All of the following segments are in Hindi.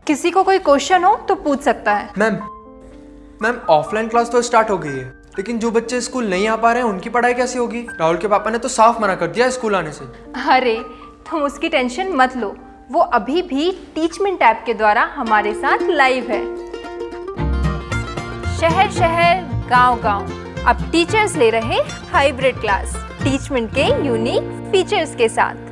किसी को कोई क्वेश्चन हो तो पूछ सकता है। मैम ऑफलाइन क्लास तो स्टार्ट हो गई है, लेकिन जो बच्चे स्कूल नहीं आ पा रहे हैं उनकी पढ़ाई कैसे होगी? राहुल के पापा ने तो साफ मना कर दिया स्कूल आने से। अरे तुम उसकी टेंशन मत लो, वो अभी भी टीचमेंट ऐप के द्वारा हमारे साथ लाइव है। शहर शहर गांव गांव अब टीचर्स ले रहे हाइब्रिड क्लास टीचमेंट के यूनिक फीचर्स के साथ।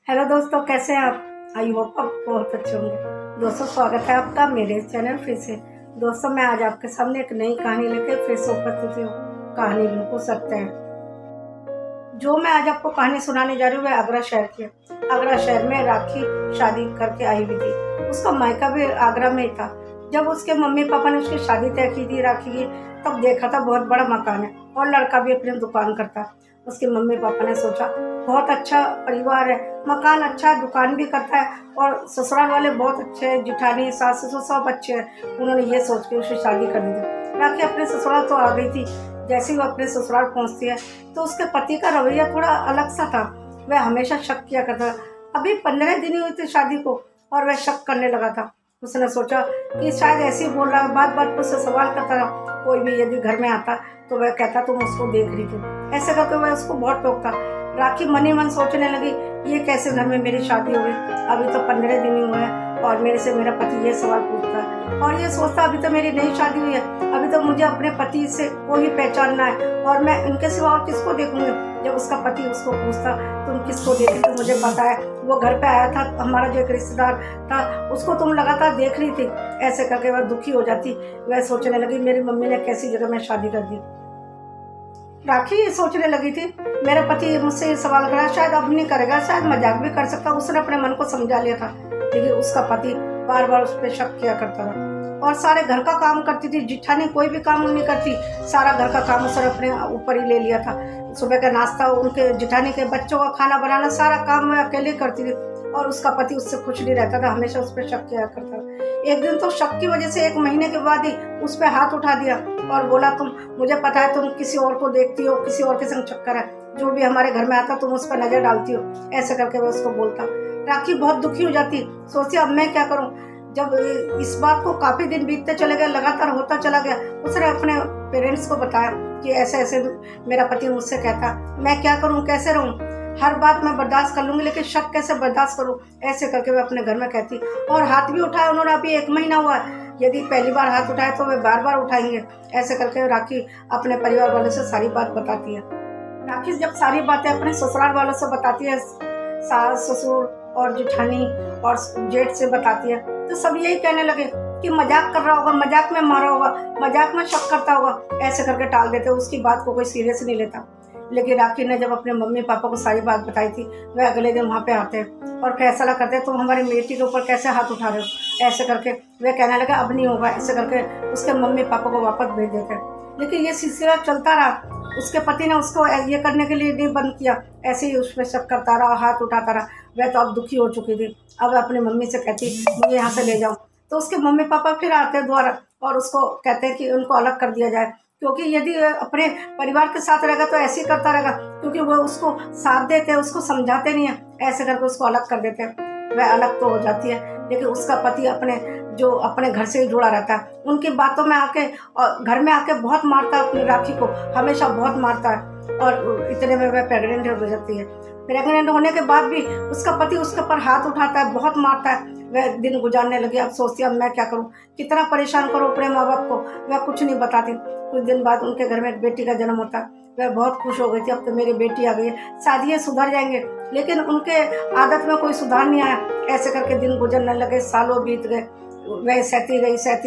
हेलो दोस्तों, कैसे हैं आप? आई होप आप बहुत अच्छे होंगे। दोस्तों, स्वागत है आपका मेरे चैनल फिर से। दोस्तों, मैं आज आपके सामने एक नई कहानी लेकर फिर से उपस्थित हूँ। कहानी बिल्कुल सत्य है। जो मैं आज आपको कहानी सुनाने जा रही हूँ वह आगरा शहर की है। आगरा शहर में राखी शादी करके आई हुई थी। उसका मायका भी आगरा में ही था। जब उसके मम्मी पापा ने उसकी शादी तय की थी राखी की, तब देखा था बहुत बड़ा मकान है और लड़का भी अपनी दुकान करता है। उसके मम्मी पापा ने सोचा बहुत अच्छा परिवार है, मकान अच्छा है, दुकान भी करता है और ससुराल वाले बहुत अच्छे हैं, जिठानी सास ससुर सब अच्छे हैं। उन्होंने ये सोच के उसकी शादी कर दी थी। राखी अपने ससुराल तो आ गई थी। जैसे ही वो अपने ससुराल पहुंचती है तो उसके पति का रवैया थोड़ा अलग सा था। वह हमेशा शक किया करता था। अभी 15 दिन ही हुई थी शादी को और वह शक करने लगा था। उसने सोचा कि शायद ऐसे ही बोल रहा है, बात बात पर उससे सवाल करता रहा। कोई भी यदि घर में आता तो वह कहता तुम उसको देख रही थी। ऐसे करके वह उसको बहुत टोकता। राखी मन ही मन सोचने लगी ये कैसे घर में मेरी शादी हो गई, अभी तो 15 दिन ही हुए हैं और मेरे से मेरा पति ये सवाल पूछता है और ये सोचता अभी तो मेरी नई शादी हुई है, अभी तो मुझे अपने पति से को ही पहचानना है और मैं इनके सिवा और किसको देखूंगी। जब उसका पति उसको पूछता तुम किसको देखी, तो मुझे पता है वो घर पे आया था, हमारा जो एक रिश्तेदार था उसको तुम लगातार देख रही थी। ऐसे करके वह दुखी हो जाती। वह सोचने लगी मेरी मम्मी ने कैसी जगह में शादी कर दी। राखी सोचने लगी थी मेरा पति मुझसे ये सवाल करा, शायद अब नहीं करेगा, शायद मजाक भी कर सकता। उसने अपने मन को समझा लिया था, लेकिन उसका पति बार बार उस पर शक किया करता था और सारे घर का काम करती थी। जिठानी कोई भी काम नहीं करती, सारा घर का काम उसने अपने ऊपर ही ले लिया था। सुबह का नाश्ता, उनके जिठानी के बच्चों का खाना बनाना, सारा काम वह अकेले करती थी और उसका पति उससे खुश नहीं रहता था, हमेशा उस पर शक किया करता था। एक दिन तो शक की वजह से 1 महीने के बाद ही उस पर हाथ उठा दिया और बोला तुम, मुझे पता है तुम किसी और को देखती हो, किसी और के संग चक्कर है, जो भी हमारे घर में आता तुम उस पर नजर डालती हो। ऐसे करके वह उसको बोलता। राखी बहुत दुखी हो जाती, सोचती अब मैं क्या करूं। जब इस बात को काफी दिन बीतते चले गए, लगातार होता चला गया, उसने अपने पेरेंट्स को बताया कि ऐसे ऐसे मेरा पति मुझसे कहता, मैं क्या करूं, कैसे रहूं, हर बात मैं बर्दाश्त कर लूंगी लेकिन शक कैसे बर्दाश्त करूं। ऐसे करके वे अपने घर में कहती और हाथ भी उठाया उन्होंने। अभी 1 महीना हुआ है, यदि पहली बार हाथ उठाए तो वे बार बार उठाएंगे। ऐसे करके राखी अपने परिवार वालों से सारी बात बताती है। राखी जब सारी बातें अपने ससुराल वालों से बताती है, सास ससुर और जेठानी और जेठ से बताती है, तो सब यही कहने लगे कि मजाक कर रहा होगा, मजाक में मारा होगा, मजाक में शक करता होगा। ऐसे करके टाल देते, उसकी बात को कोई सीरियस नहीं लेता। लेकिन राखी ने जब अपने मम्मी पापा को सारी बात बताई थी, वह अगले दिन वहाँ पे आते हैं और फैसला करते हैं तुम हमारी बेटी के ऊपर कैसे हाथ उठा रहे हो। ऐसे करके वह कहने लगा अब नहीं होगा। ऐसे करके उसके मम्मी पापा को वापस भेज देते हैं। लेकिन ये सिलसिला चलता रहा। उसके पति ने उसको ये करने के लिए नहीं बंद किया, ऐसे ही उस पर शक करता रहा, हाथ उठाता रहा। वह तो अब दुखी हो चुकी थी। अब अपनी मम्मी से कहती मुझे यहाँ से ले जाओ, तो उसके मम्मी पापा फिर आते हैं दोबारा और उसको कहते हैं कि उनको अलग कर दिया जाए, क्योंकि यदि अपने परिवार के साथ रहेगा तो ऐसे ही करता रहेगा, क्योंकि वो उसको साथ देते हैं, उसको समझाते नहीं है। ऐसे करके उसको अलग कर देते हैं। वह अलग तो हो जाती है, लेकिन उसका पति अपने घर से ही जुड़ा रहता है। उनकी बातों में आके और घर में आके बहुत मारता है अपनी राखी को, हमेशा बहुत मारता है और इतने में वह प्रेग्नेंट हो जाती है। प्रेग्नेंट होने के बाद भी उसका पति उसके ऊपर हाथ उठाता है, बहुत मारता है। वह दिन गुजारने लगी। अब सोचती अब मैं क्या करूं, कितना परेशान करूं अपने माँ बाप को। वह कुछ नहीं बताती। कुछ दिन बाद उनके घर में एक बेटी का जन्म होता है। वह बहुत खुश हो गई थी, अब तो मेरी बेटी आ गई है, शायद ये सुधर जाएंगे। लेकिन उनके आदत में कोई सुधार नहीं आया। ऐसे करके दिन गुजरने लगे, सालों बीत गए। वह सहती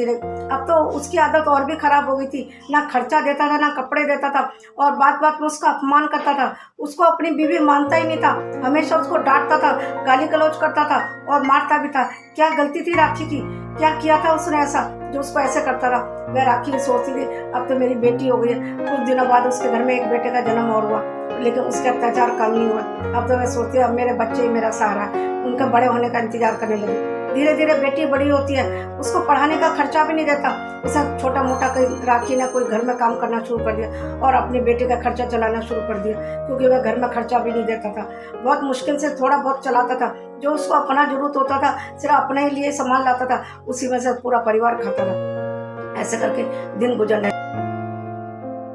रही। अब तो उसकी आदत और भी खराब हो गई थी। ना खर्चा देता था, ना कपड़े देता था और बात बात में उसका अपमान करता था। उसको अपनी बीवी मानता ही नहीं था, हमेशा उसको डांटता था, गाली गलौज करता था और मारता भी था। क्या गलती थी राखी की, क्या किया था उसने ऐसा जो उसको ऐसे करता रहा। वह राखी सोचती थी अब तो मेरी बेटी हो गई है। कुछ दिनों बाद उसके घर में एक बेटे का जन्म और हुआ, लेकिन उसके अत्याचार कम नहीं हुआ। अब तो वह सोचती है अब मेरे बच्चे ही मेरा सहारा है। उनके बड़े होने का इंतजार करने लगी। धीरे धीरे बेटी बड़ी होती है, उसको पढ़ाने का खर्चा भी नहीं देता। उसे छोटा मोटा कोई राखी ने कोई घर में काम करना शुरू कर दिया और अपनी बेटी का खर्चा चलाना शुरू कर दिया, क्योंकि वह घर में खर्चा भी नहीं देता था। बहुत मुश्किल से थोड़ा बहुत चलाता था, जो उसको अपना जरूरत होता था सिर्फ अपने लिए सामान लाता था, उसी में से पूरा परिवार खाता था। ऐसे करके दिन गुजरने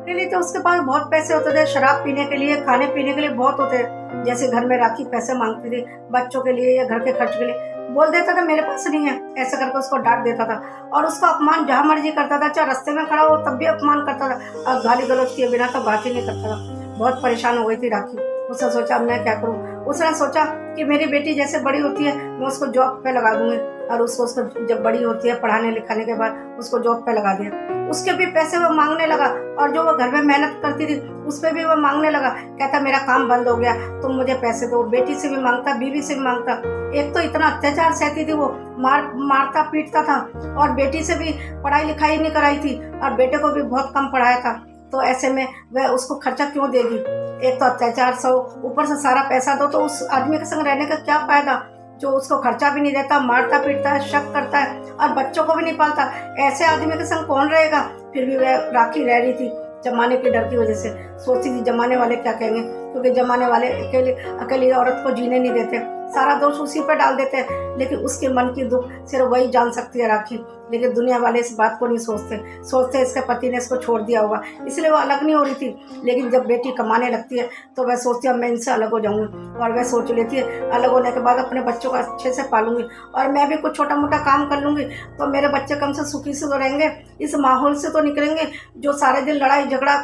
लिए तो उसके पास बहुत पैसे होते थे, शराब पीने के लिए, खाने पीने के लिए बहुत होते। जैसे घर में राखी पैसे मांगती थी बच्चों के लिए या घर के खर्च के लिए, बोल देता था मेरे पास नहीं है, ऐसा करके उसको डांट देता था और उसका अपमान जहाँ मर्जी करता था, चाहे रास्ते में खड़ा हो तब भी अपमान करता था और गाली गलौज किए बिना तो बात ही नहीं करता था। बहुत परेशान हो गई थी राखी। उसने सोचा मैं क्या करूँ। उसने सोचा कि मेरी बेटी जैसे बड़ी होती है मैं उसको जॉब पे लगा दूंगी, और उसको जब बड़ी होती है पढ़ाने लिखाने के बाद उसको जॉब पे लगा दिया। उसके भी पैसे वो मांगने लगा और जो वो घर में मेहनत करती थी उस पर भी वो मांगने लगा। कहता मेरा काम बंद हो गया, तुम मुझे पैसे दो। बेटी से भी मांगता, बीवी से भी मांगता। एक तो इतना अत्याचार सहती थी वो, मारता पीटता था और बेटी से भी पढ़ाई लिखाई नहीं कराई थी और बेटे को भी बहुत कम पढ़ाया था। तो ऐसे में वह उसको खर्चा क्यों देगी। एक तो अत्याचार सो, ऊपर से सारा पैसा दो, तो उस आदमी के संग रहने का क्या फायदा जो उसको खर्चा भी नहीं देता, मारता पीटता है, शक करता है और बच्चों को भी नहीं पालता। ऐसे आदमी के संग कौन रहेगा। फिर भी वह राखी रह रही थी जमाने के डर की वजह से। सोचती थी जमाने वाले क्या कहेंगे, क्योंकि जमाने वाले अकेली औरत को जीने नहीं देते, सारा दोष उसी पर डाल देते हैं। लेकिन उसके मन की दुख सिर्फ वही जान सकती है राखी। लेकिन दुनिया वाले इस बात को नहीं सोचते इसके पति ने इसको छोड़ दिया होगा, इसलिए वो अलग नहीं हो रही थी। लेकिन जब बेटी कमाने लगती है तो वह सोचती है मैं इनसे अलग हो जाऊंगी, और वह सोच लेती है अलग होने के बाद अपने बच्चों को अच्छे से पालूंगी और मैं भी कुछ छोटा मोटा काम कर लूंगी तो मेरे बच्चे कम से सुखी से तो रहेंगे, इस माहौल से तो निकलेंगे जो सारे दिन लड़ाई झगड़ा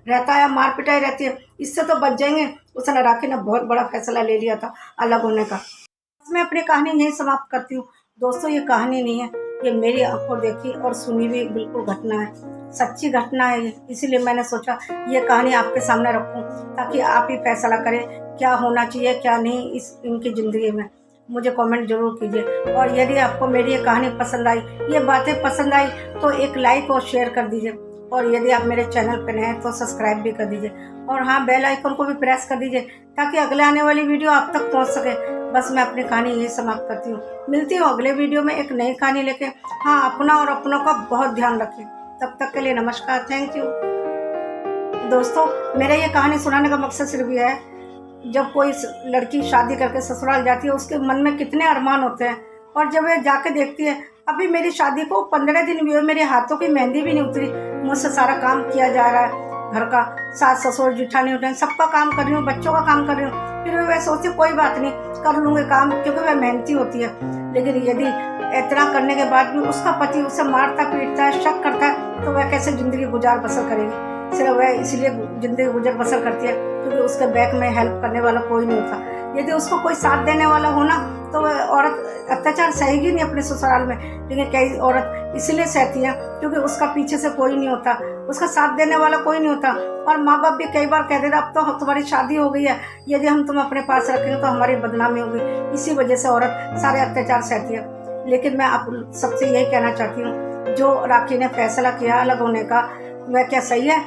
रहता है, मार पिटाई रहती है, इससे तो बच जाएंगे। उसने राखी ने बहुत बड़ा फैसला ले लिया था अलग होने का। मैं अपनी कहानी यहीं समाप्त करती हूँ। दोस्तों ये कहानी नहीं है, ये मेरी आंखों देखी और सुनी हुई बिल्कुल घटना है, सच्ची घटना है ये। इसीलिए मैंने सोचा ये कहानी आपके सामने रखूं ताकि आप ही फैसला करें क्या होना चाहिए क्या नहीं इनकी ज़िंदगी में। मुझे कमेंट जरूर कीजिए और यदि आपको मेरी ये कहानी पसंद आई, ये बातें पसंद आई तो एक लाइक और शेयर कर दीजिए, और यदि आप मेरे चैनल पर नए हैं तो सब्सक्राइब भी कर दीजिए और हाँ बेल आइकन को भी प्रेस कर दीजिए ताकि अगले आने वाली वीडियो आप तक पहुंच सके। बस मैं अपनी कहानी यही समाप्त करती हूँ। मिलती हूँ अगले वीडियो में एक नई कहानी लेके। हाँ अपना और अपनों का बहुत ध्यान रखें। तब तक के लिए नमस्कार, थैंक यू। दोस्तों मेरा ये कहानी सुनाने का मकसद सिर्फ यह है, जब कोई लड़की शादी करके ससुराल जाती है उसके मन में कितने अरमान होते हैं, और जब वह जाके देखती है अभी मेरी शादी को 15 दिन भी हुए, मेरे हाथों की मेहंदी भी नहीं उतरी, मुझसे सारा काम किया जा रहा है, घर का सास ससुर जिठानी उठानी सबका काम कर रही हूँ, बच्चों का काम कर रही हूँ, फिर वह सोचती कोई बात नहीं कर लूँगी काम, क्योंकि वह मेहनती होती है। लेकिन यदि इतना करने के बाद भी उसका पति उसे मारता पीटता है, शक करता है, तो वह कैसे ज़िंदगी गुजार बसर करेगी। सिर्फ वह इसलिए ज़िंदगी गुजर बसर करती है क्योंकि उसके बैक में हेल्प करने वाला कोई नहीं होता। यदि उसको कोई साथ देने वाला हो ना तो वह औरत अत्याचार सहेगी नहीं अपने ससुराल में। लेकिन कई औरत इसलिए सहती है क्योंकि उसका पीछे से कोई नहीं होता, उसका साथ देने वाला कोई नहीं होता, और माँ बाप भी कई बार कह देता अब तो तुम्हारी शादी हो गई है, यदि हम तुम अपने पास रखेंगे तो हमारी बदनामी होगी। इसी वजह से औरत सारे अत्याचार सहती है। लेकिन मैं आप सबसे यही कहना चाहती हूँ, जो राखी ने फैसला किया अलग होने का वह क्या सही है,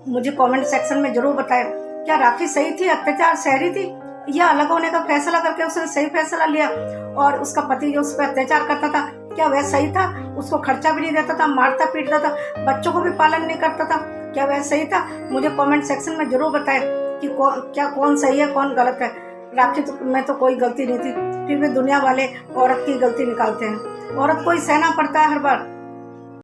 मुझे कमेंट सेक्शन में जरूर बताएं। क्या राखी सही थी, अत्याचार सह रही थी, या अलग होने का फैसला करके उसने सही फैसला लिया? और उसका पति जो उस पर अत्याचार करता था क्या वह सही था? उसको खर्चा भी नहीं देता था, मारता पीटता था, बच्चों को भी पालन नहीं करता था, क्या वह सही था? मुझे कमेंट सेक्शन में जरूर बताएं कि कौन सही है कौन गलत है। राखी तो में तो कोई गलती नहीं थी, फिर भी दुनिया वाले औरत की गलती निकालते हैं। औरत को ही सहना पड़ता है हर बार।